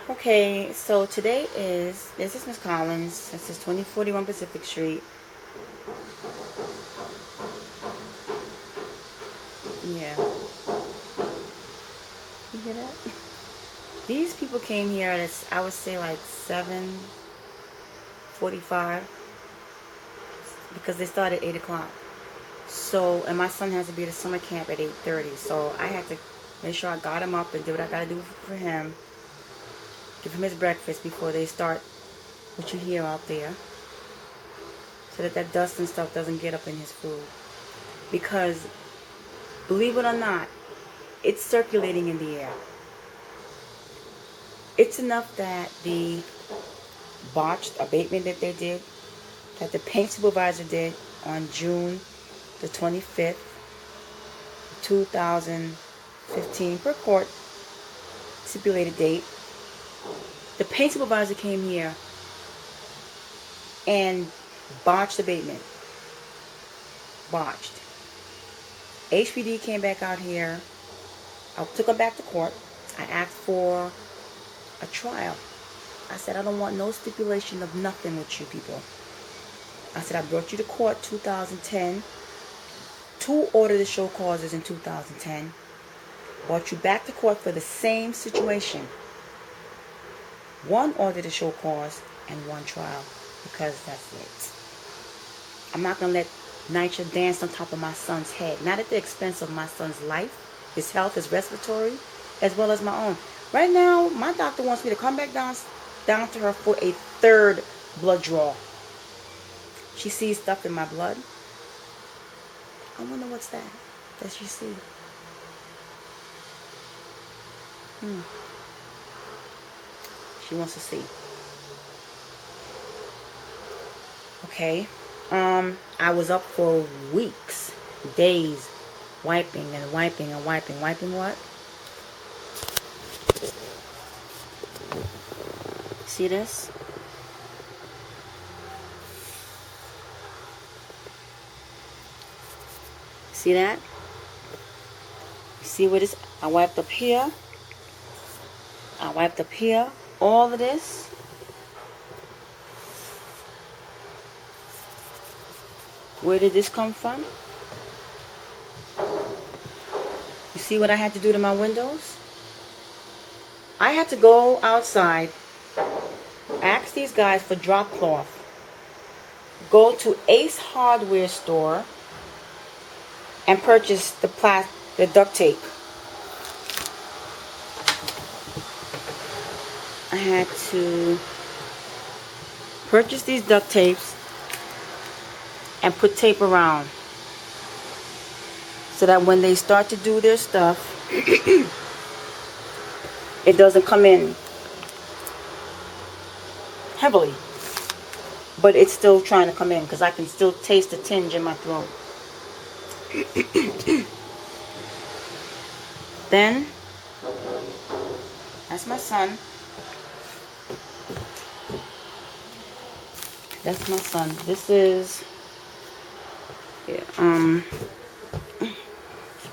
Okay, so this is Miss Collins. This is 2041 Pacific Street. Yeah. You hear that? These people came here at, I would say, like 7:45 because they started at 8 o'clock. So, and my son has to be at a summer camp at 8:30. So I had to make sure I got him up and do what I got to do for him. Give him his breakfast before they start what you hear out there. So that dust and stuff doesn't get up in his food. Because, believe it or not, it's circulating in the air. It's enough that the botched abatement that they did, that the paint supervisor did on June the 25th, 2015, per court stipulated date. The paint supervisor came here and botched abatement. Botched. HPD came back out here. I took him back to court. I asked for a trial. I said, I don't want no stipulation of nothing with you people. I said, I brought you to court 2010. 2 order to show causes in 2010. Brought you back to court for the same situation. 1 order to show cause and 1 trial. Because that's it. I'm not going to let Nycha dance on top of my son's head. Not at the expense of my son's life, his health, his respiratory, as well as my own. Right now, my doctor wants me to come back down to her for a 3rd blood draw. She sees stuff in my blood. I wonder what's that she see. She wants to see. Okay. I was up for weeks, days, wiping and wiping and wiping. Wiping what? See this? See that? See what this? I wiped up here. I wiped up here. All of this. Where did this come from? You see what I had to do to my windows? I had to go outside, ask these guys for drop cloth, go to Ace Hardware store and purchase the duct tape. I had to purchase these duct tapes and put tape around so that when they start to do their stuff, it doesn't come in heavily, but it's still trying to come in because I can still taste the tinge in my throat. Then, that's my son. That's my son. This is, this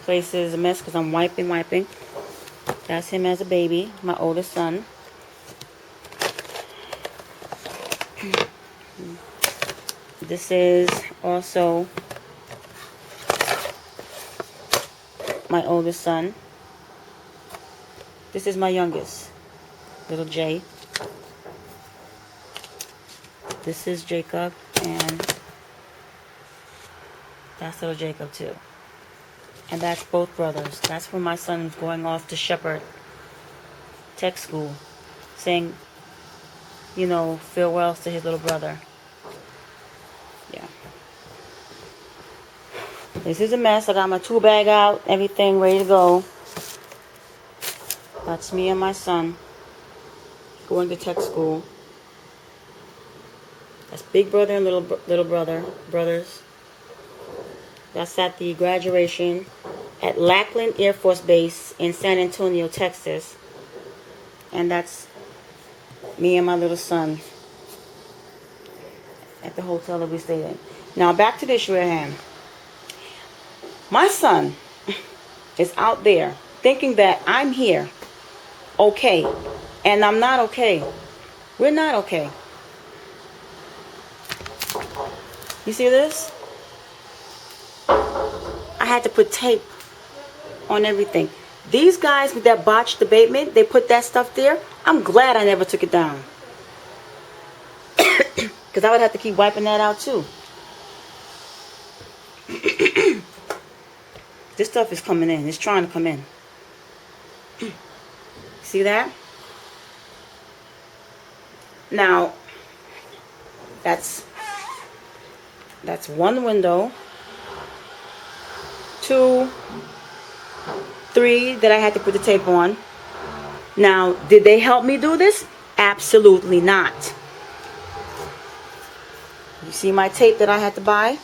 place is a mess because I'm wiping. That's him as a baby, my oldest son. This is also my oldest son. This is my youngest, little Jay. This is Jacob, and that's little Jacob too. And that's both brothers. That's when my son's going off to Shepherd Tech School, saying, farewells to his little brother. Yeah. This is a mess. I got my tool bag out, everything ready to go. That's me and my son going to tech school. That's big brother and little brothers. That's at the graduation at Lackland Air Force Base in San Antonio, Texas. And that's me and my little son at the hotel that we stayed in. Now back to the issue at hand. My son is out there thinking that I'm here, okay, And I'm not okay. We're not okay. You see this? I had to put tape on everything. These guys with that botched abatement, they put that stuff there. I'm glad I never took it down. Because I would have to keep wiping that out too. This stuff is coming in. It's trying to come in. See that? Now, that's one window. 2, 3 that I had to put the tape on. Now, did they help me do this? Absolutely not. You see my tape that I had to buy?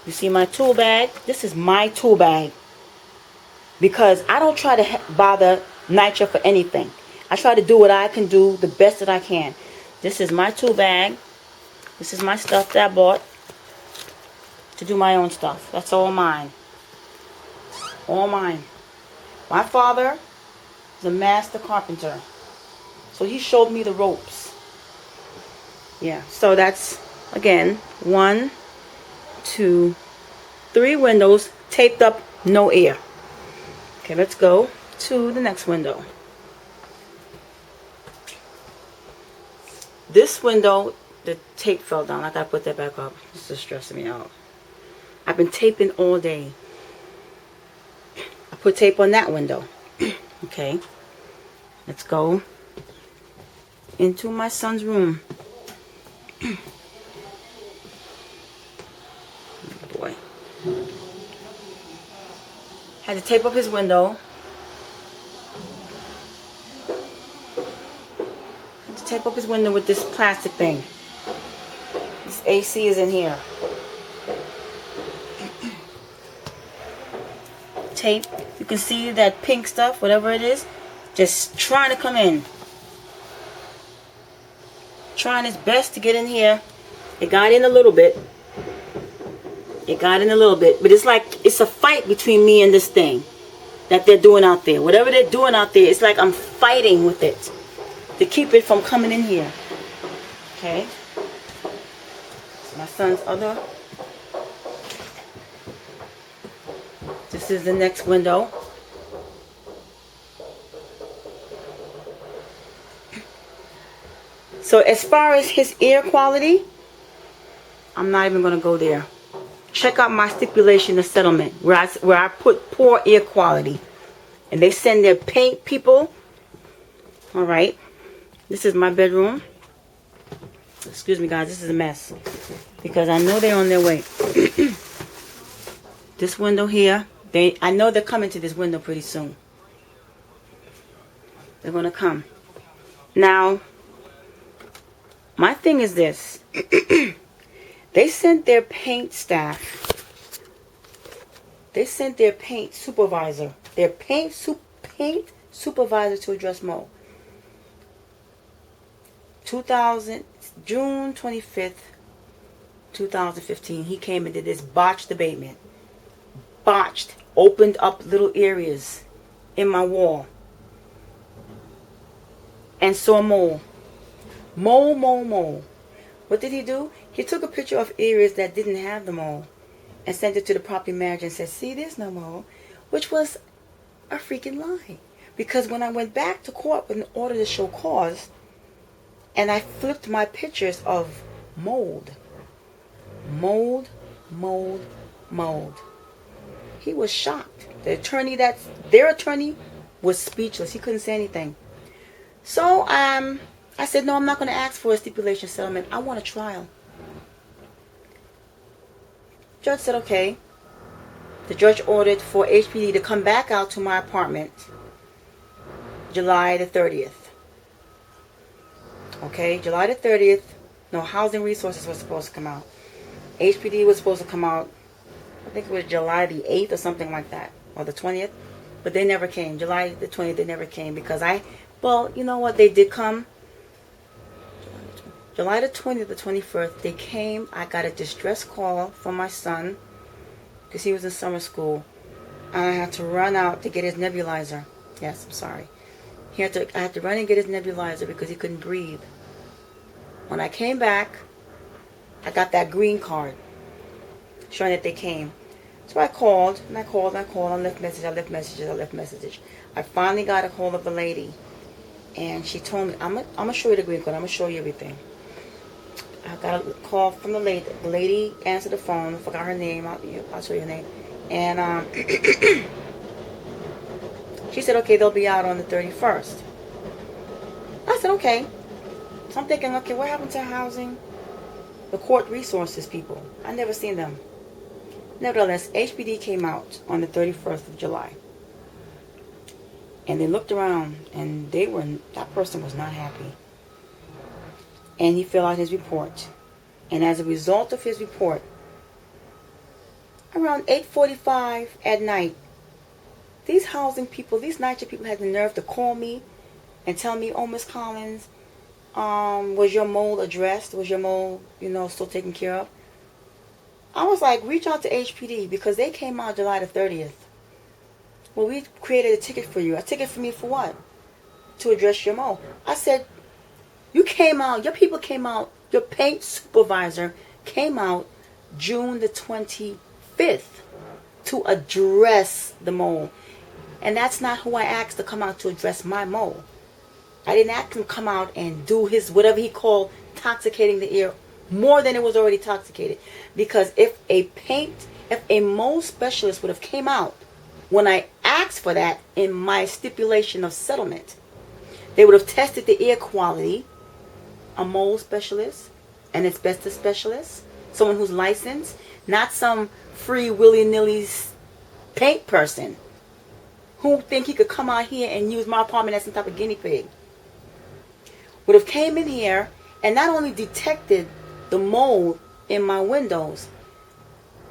You see my tool bag? This is my tool bag. Because I don't try to bother Nycha for anything. I try to do what I can do the best that I can. This is my tool bag. This is my stuff that I bought to do my own stuff. That's all mine. All mine. My father is a master carpenter. So he showed me the ropes. Yeah, so that's, again, 1, 2, 3 windows taped up, no air. Okay, let's go to the next window. This window, the tape fell down. I gotta put that back up. This is stressing me out. I've been taping all day. I put tape on that window. Okay, let's go into my son's room. Oh boy. Had to tape up his window. Had to tape up his window with this plastic thing. This AC is in here. Tape. You can see that pink stuff, whatever it is, just trying to come in. Trying his best to get in here. It got in a little bit. It got in a little bit. But it's like it's a fight between me and this thing that they're doing out there. Whatever they're doing out there, it's like I'm fighting with it to keep it from coming in here. Okay. My son's other. This is the next window. So as far as his air quality, I'm not even going to go there. Check out my stipulation of settlement where I put poor air quality. And they send their paint people. Alright. This is my bedroom. Excuse me guys, this is a mess. Because I know they're on their way. This window here. I know they're coming to this window pretty soon. They're going to come. Now, my thing is this. They sent their paint staff. They sent their paint supervisor. Their paint supervisor to address mold. June 25th, 2015. He came and did this botched abatement. Botched. Opened up little areas in my wall. And saw mold. Mold. What did he do? He took a picture of areas that didn't have the mold and sent it to the property manager and said, see, there's no mold. Which was a freaking lie. Because when I went back to court in order to show cause, and I flipped my pictures of mold. He was shocked. Their attorney was speechless. He couldn't say anything. So I said, no, I'm not going to ask for a stipulation settlement. I want a trial. Judge said, okay. The judge ordered for HPD to come back out to my apartment July the 30th. Okay, July the 30th. No, Housing Resources was supposed to come out. HPD was supposed to come out, I think it was July the 8th or something like that. Or the 20th. But they never came. July the 20th, they never came because well, you know what? They did come. July the 20th, the 21st, they came. I got a distress call from my son because he was in summer school. And I had to run out to get his nebulizer. Yes, I'm sorry. I had to run and get his nebulizer because he couldn't breathe. When I came back, I got that green card showing that they came. So I called, and I called, and I called, I left messages. I finally got a hold of the lady, and she told me, I'm gonna show you the green card, I'm gonna show you everything. I got a call from the lady. The lady answered the phone, I forgot her name, I'll show you her name. And she said, okay, they'll be out on the 31st. I said, okay. So I'm thinking, okay, what happened to housing? The court resources people. I never seen them. Nevertheless, HPD came out on the 31st of July. And they looked around, and that person was not happy. And he filled out his report. And as a result of his report, around 8:45 at night, these housing people, these Nycha people had the nerve to call me and tell me, oh, Miss Collins, was your mold addressed? Was your mold, still taken care of? I was like, reach out to HPD because they came out July the 30th. Well, we created a ticket for you. A ticket for me for what? To address your mold. I said, you came out, your people came out, your paint supervisor came out June the 25th to address the mold. And that's not who I asked to come out to address my mold. I didn't ask him to come out and do his, whatever he called, toxicating the air more than it was already toxicated. Because if a mold specialist would have came out when I asked for that in my stipulation of settlement, they would have tested the air quality, a mold specialist, an asbestos specialist, someone who's licensed, not some free willy-nilly paint person who think he could come out here and use my apartment as some type of guinea pig. Would have came in here and not only detected the mold in my windows,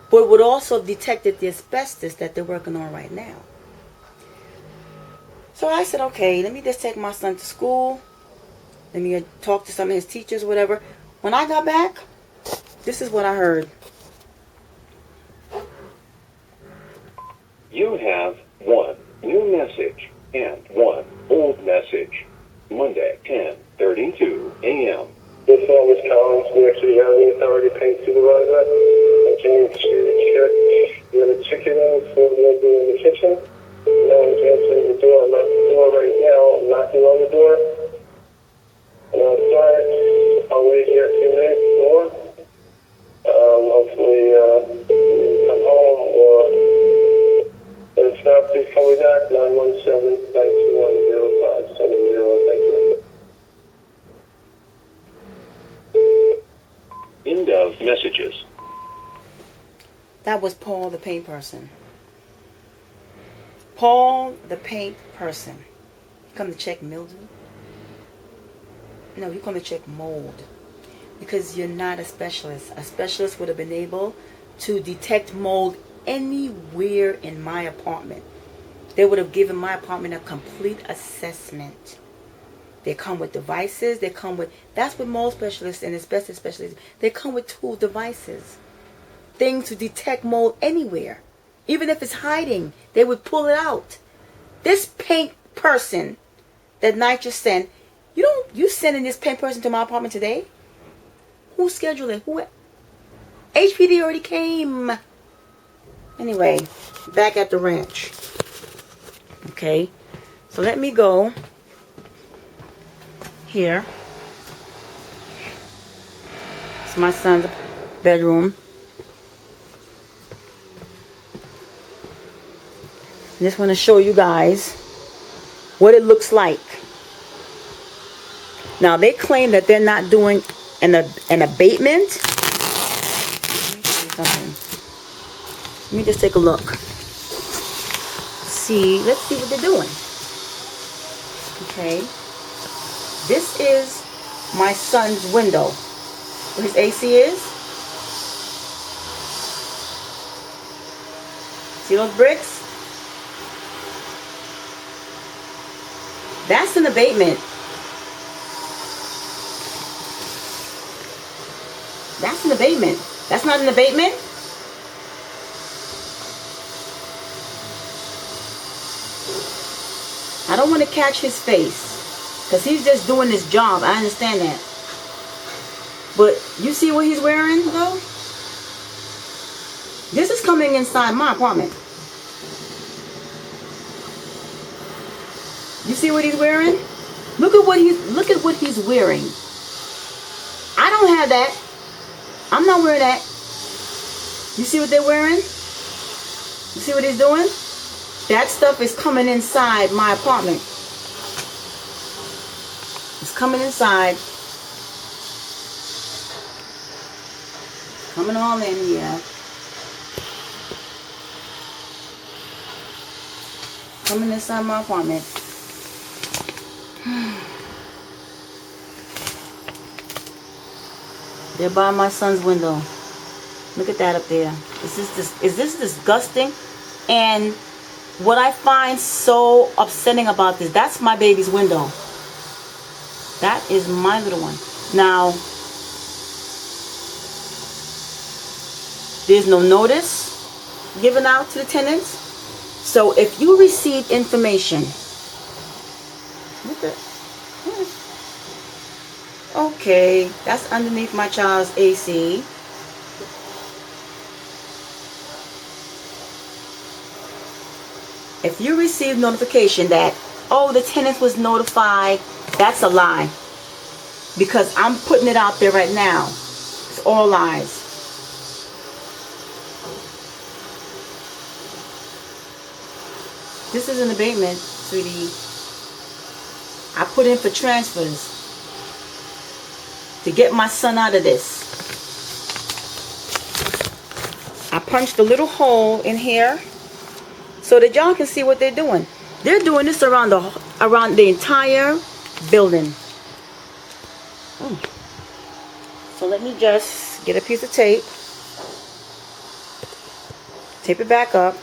but would also have detected the asbestos that they're working on right now. So I said, okay, let me just take my son to school. Let me talk to some of his teachers, whatever. When I got back, this is what I heard. You have one new message and one old message. Monday, 10:32 a.m. This is Collins, New York City Housing Authority Paint Supervisor. Can you check? You have a ticket in for the lady in the kitchen? No one's answering the door. I'm at the door right now. I'm knocking on the door. And outside, I'll wait here a few minutes more. Hopefully, come home or if not, please call me back, 917-921-0570. Thank you. End of messages. That was Paul the paint person. Paul the paint person. You come to check mildew? No, you come to check mold. Because you're not a specialist. A specialist would have been able to detect mold anywhere in my apartment. They would have given my apartment a complete assessment. They come with devices. That's what mold specialists and asbestos specialists, they come with tool devices. Things to detect mold anywhere. Even if it's hiding, they would pull it out. This paint person that Nycha sent, you sending this paint person to my apartment today? Who scheduled it? HPD already came. Anyway, back at the ranch. Okay, so let me go here. It's my son's bedroom. I just want to show you guys what it looks like. Now, they claim that they're not doing an abatement. Let me just take a look. Let's see what they're doing. Okay. This is my son's window where his AC is. See those bricks? That's an abatement. That's an abatement. That's not an abatement. I don't want to catch his face. Because he's just doing his job. I understand that. But you see what he's wearing, though? This is coming inside my apartment. You see what he's wearing? Look at what he's wearing. I don't have that. I'm not wearing that. You see what they're wearing? You see what he's doing? That stuff is coming inside my apartment. It's coming inside. Coming all in here. Coming inside my apartment. They're by my son's window. Look at that up there. Is this disgusting? And what I find so upsetting about this, that's my baby's window. That is my little one. Now, there's no notice given out to the tenants. So if you receive information, okay, that's underneath my child's AC. If you receive notification that, oh, the tenant was notified, that's a lie. Because I'm putting it out there right now. It's all lies. This is an abatement, sweetie. I put in for transfers to get my son out of this. I punched a little hole in here so that y'all can see what they're doing. They're doing this around the entire building. So let me just get a piece of tape. Tape it back up.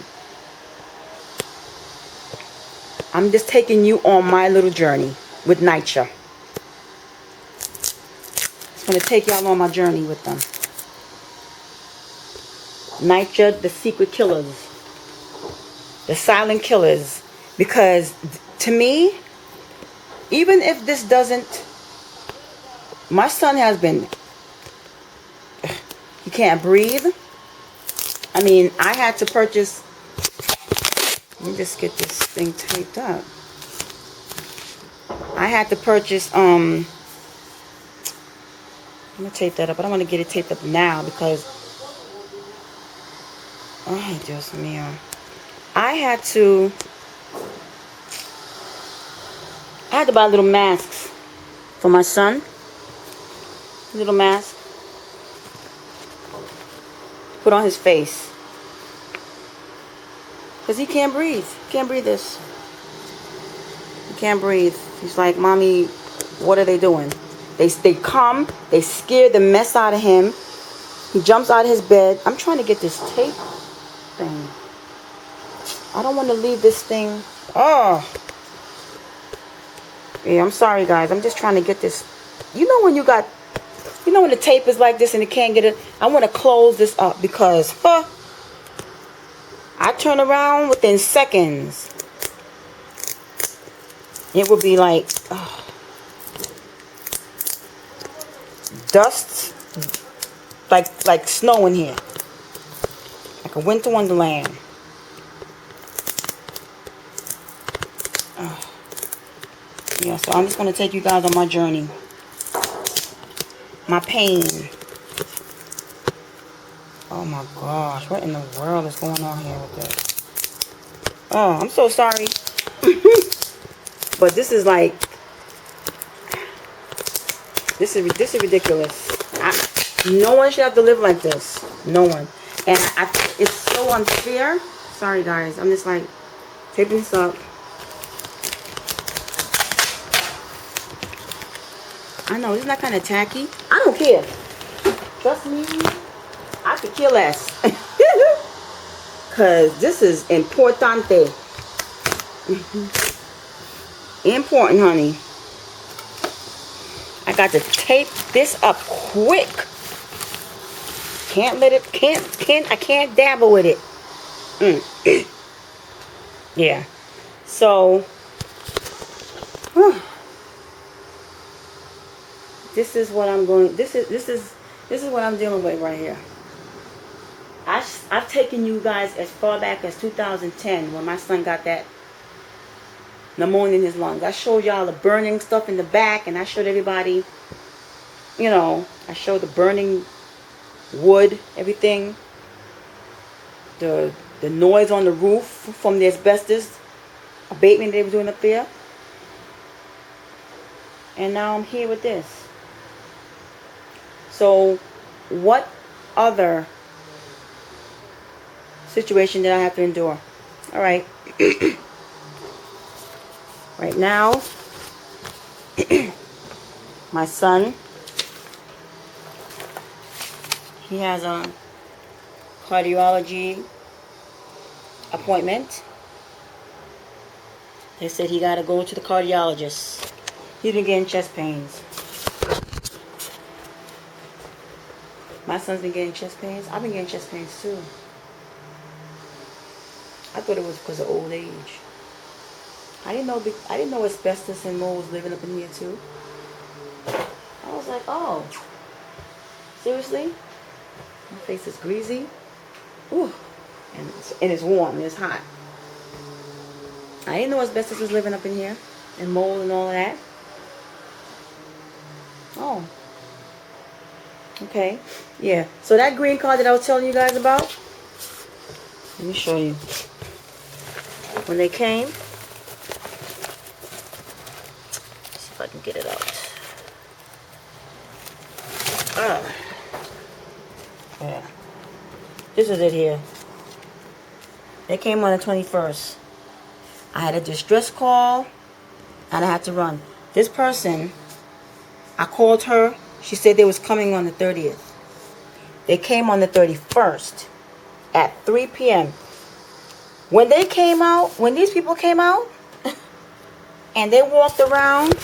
I'm just taking you on my little journey with Nycha. I'm going to take y'all on my journey with them. Nycha, the secret killers. The silent killers. Because to me, even if this doesn't, my son has been, he can't breathe. I mean, I had to purchase, let me just get this thing taped up. I had to purchase, I'm going to tape that up. I don't want to get it taped up now because, oh, Dios mío. I had to buy little masks for my son. Little mask. Put on his face. Because he can't breathe. He can't breathe this. He can't breathe. He's like, Mommy, what are they doing? They come. They scare the mess out of him. He jumps out of his bed. I'm trying to get this tape thing. I don't want to leave this thing. Oh. Yeah, I'm sorry, guys. I'm just trying to get this. You know when you got, you know when the tape is like this and it can't get it? I want to close this up because, I turn around within seconds. It would be like, dust, like snow in here. Like a winter wonderland. Yeah, so I'm just going to take you guys on my journey. My pain. Oh my gosh, what in the world is going on here with this? Oh, I'm so sorry. But this is like, this is ridiculous. No one should have to live like this. No one. And it's so unfair. Sorry guys, I'm just like taping this up. I know, isn't that kind of tacky? I don't care. Trust me, I could care less. Because this is importante. Important, honey. I got to tape this up quick. Can't let it, I can't dabble with it. Yeah. So, This is what I'm going. This is what I'm dealing with right here. I've taken you guys as far back as 2010 when my son got that pneumonia in his lungs. I showed y'all the burning stuff in the back, and I showed everybody, you know, I showed the burning wood, everything, the noise on the roof from the asbestos abatement they were doing up there. And now I'm here with this. So what other situation that I have to endure? All right. Right now, my son, he has a cardiology appointment. They said he got to go to the cardiologist. He's been getting chest pains. My son's been getting chest pains. I've been getting chest pains too. I thought it was because of old age. I didn't know asbestos and mold was living up in here too. I was like, oh, seriously? My face is greasy. Ooh, and it's warm and it's hot. I didn't know asbestos was living up in here, and mold and all of that. Oh, okay, yeah. So that green card that I was telling you guys about, let me show you. When they came, let's see if I can get it out. Yeah, this is it here. They came on the 21st. I had a distress call, and I had to run. This person, I called her. She said they was coming on the 30th. They came on the 31st at 3 p.m. When they came out, when these people came out, and they walked around,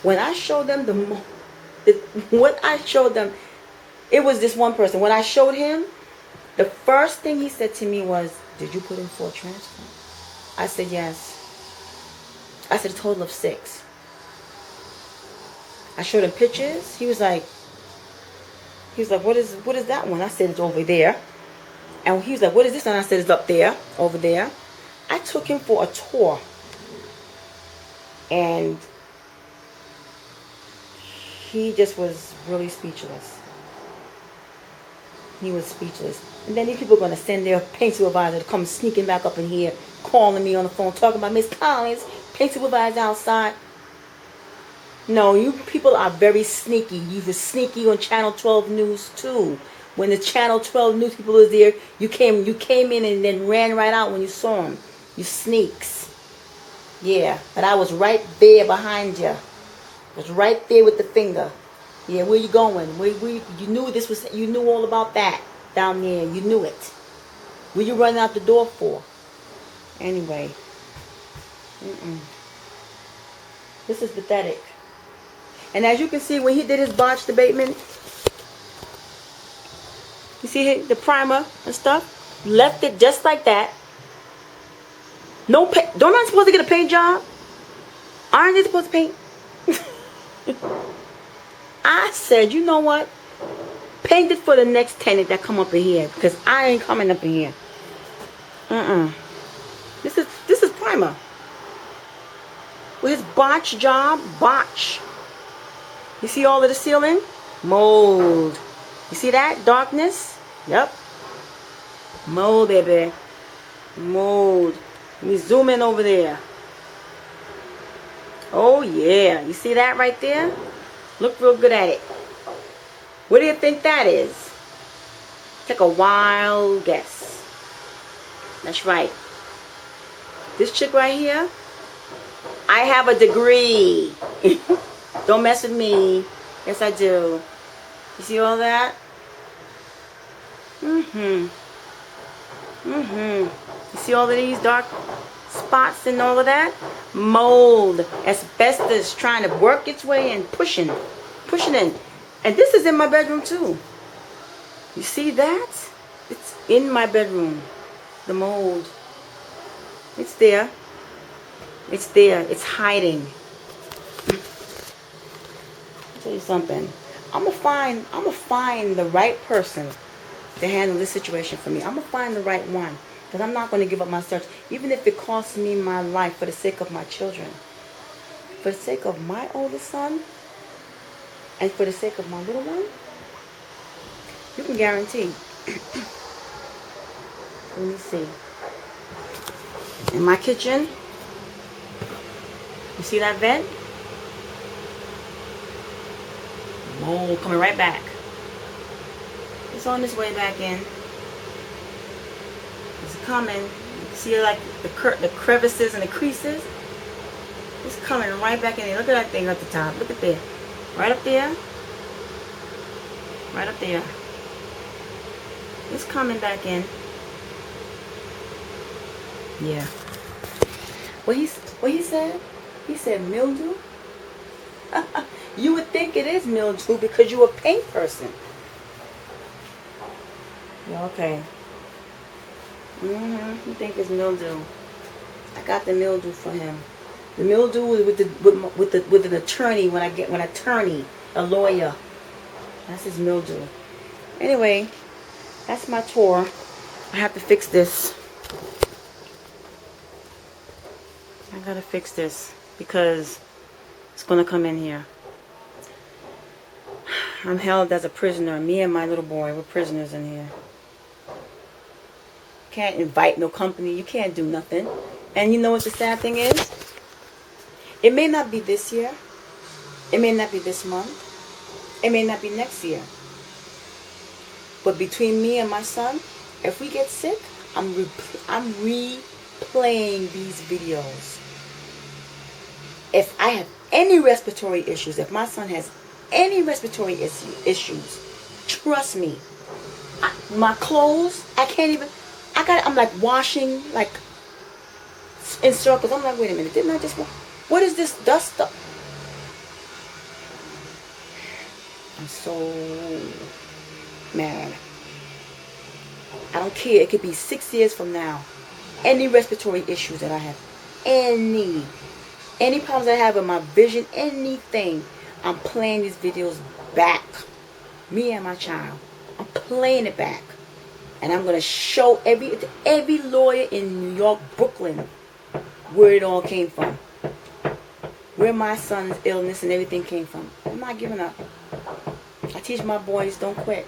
when I showed them what I showed them, it was this one person. When I showed him, the first thing he said to me was, "Did you put in 4 transplants?" I said, "Yes." I said, "A total of 6. I showed him pictures. He was like, what is that one? I said, "It's over there." And he was like, "What is this one?" I said, "It's up there, over there." I took him for a tour. And he just was really speechless. He was speechless. And then these people are going to send their paint supervisor to come sneaking back up in here, calling me on the phone, talking about Miss Collins, paint supervisor outside. No, you people are very sneaky. You were sneaky on Channel 12 News too. When the Channel 12 News people was there, you came in and then ran right out when you saw them. You sneaks. Yeah, but I was right there behind you. I was right there with the finger. Yeah, where you going? You knew this was. You knew all about that down there. You knew it. Where you running out the door for? Anyway, this is pathetic. And as you can see, when he did his botched abatement, you see the primer and stuff. Left it just like that. No paint. Don't I supposed to get a paint job? Aren't they supposed to paint? I said, you know what? Paint it for the next tenant that come up in here, because I ain't coming up in here. This is primer. With his botch job, botch. You see all of the ceiling? Mold. You see that? Darkness? Yep. Mold, baby. Mold. Let me zoom in over there. Oh, yeah. You see that right there? Look real good at it. What do you think that is? Take a wild guess. That's right. This chick right here, I have a degree. Don't mess with me. Yes, I do. You see all that? You see all of these dark spots and all of that? Mold. Asbestos trying to work its way in, pushing in. And this is in my bedroom too. You see that? It's in my bedroom. The mold. It's there. It's there. It's hiding. tell you something. I'm gonna find the right person to handle this situation for me. I'm gonna find the right one, because I'm not gonna give up my search, even if it costs me my life, for the sake of my children, for the sake of my oldest son, and for the sake of my little one. You can guarantee. Let me see. In my kitchen, you see that vent? Oh, coming right back. It's on its way back in. It's coming. You see like the crevices and the creases? It's coming right back in there. Look at that thing at the top. Look at there. Right up there. Right up there. It's coming back in. Yeah. What he said? He said mildew. You would think it is mildew because you're a paint person. Yeah, okay. You think it's mildew? I got the mildew for him. The mildew with an attorney a lawyer. That's his mildew. Anyway, that's my tour. I have to fix this. I gotta fix this because it's gonna come in here. I'm held as a prisoner. Me and my little boy, we're prisoners in here. Can't invite no company. You can't do nothing. And you know what the sad thing is? It may not be this year. It may not be this month. It may not be next year. But between me and my son, if we get sick, I'm replaying these videos. If I have any respiratory issues, if my son has any respiratory issues, trust me, my clothes, I'm like washing, like in circles. I'm like, wait a minute, didn't I just wash? What is this dust stuff? I'm so mad. I don't care. It could be 6 years from now. Any respiratory issues that I have, any problems I have with my vision, anything, I'm playing these videos back. Me and my child. I'm playing it back. And I'm going to show every lawyer in New York, Brooklyn, where it all came from. Where my son's illness and everything came from. I'm not giving up. I teach my boys, don't quit.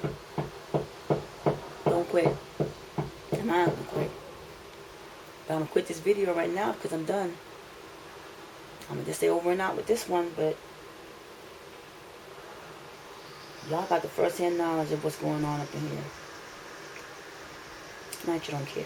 Don't quit. I'm not going to quit. But I'm going to quit this video right now because I'm done. I'm going to just stay over and out with this one, but y'all got the first-hand knowledge of what's going on up in here. Tonight you don't care.